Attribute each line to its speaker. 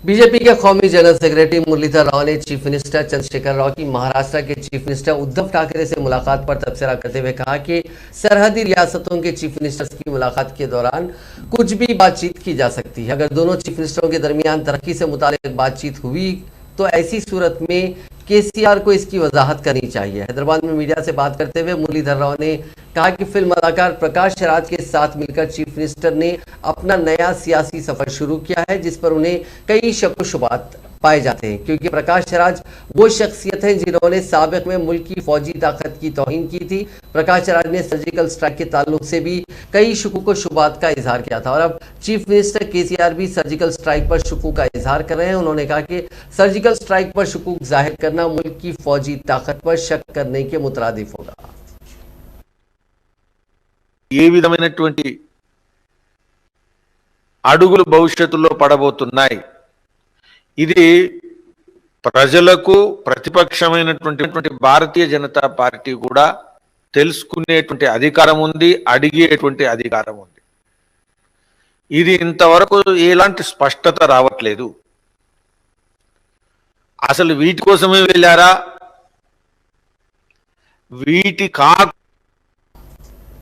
Speaker 1: BJP के कौमी general secretary Muralidhar Rao ने चीफ मिनिस्टर चंद्रशेखर राव की महाराष्ट्र के चीफ मिनिस्टर उद्धव ठाकरे से मुलाकात पर तबसरा करते हुए कहा कि सरहदी रियासतों के चीफ मिनिस्टर्स की मुलाकात के दौरान कुछ भी बातचीत की जा सकती है। अगर दोनों चीफ मिनिस्टरों के दरमियान तरक्की से मुताल्लिक बातचीत हुई तो ऐसी सूरत में केसीआर को इसकी वजाहत करनी चाहिए। हैदराबाद में मीडिया से बात करते हुए मुरलीधर राव ने कहा कि फिल्म अदाकार प्रकाश राज के साथ मिलकर चीफ मिनिस्टर ने अपना नया सियासी सफर शुरू किया है, जिस पर उन्हें कई शक शुबात पाए जाते हैं, क्योंकि प्रकाश राज वो शख्सियत हैं जिन्होंने साबिक में मुल्क की फौजी ताकत की तौहीन की थी। प्रकाश राज ने सर्जिकल स्ट्राइक के ताल्लुक से भी कई शुकूक व शुबात का इजहार किया था और अब चीफ मिनिस्टर केसीआर भी सर्जिकल स्ट्राइक पर शुकूक का इजहार कर रहे हैं। उन्होंने कहा कि सर्जिकल स्ट्राइक पर शुकूक जाहिर करना मुल्क की फौजी ताकत पर शक करने के मुतरादिफ होगा।
Speaker 2: ఏ విధమైనటువంటి అడుగులు భవిష్యత్తులో పడబోతున్నాయి, ఇది ప్రజలకు ప్రతిపక్షమైనటువంటి భారతీయ జనతా పార్టీ కూడా తెలుసుకునేటువంటి అధికారం ఉంది, అడిగేటువంటి అధికారం ఉంది. ఇది ఇంతవరకు ఎలాంటి స్పష్టత రావట్లేదు. అసలు వీటి కోసమే వెళ్ళారా, వీటి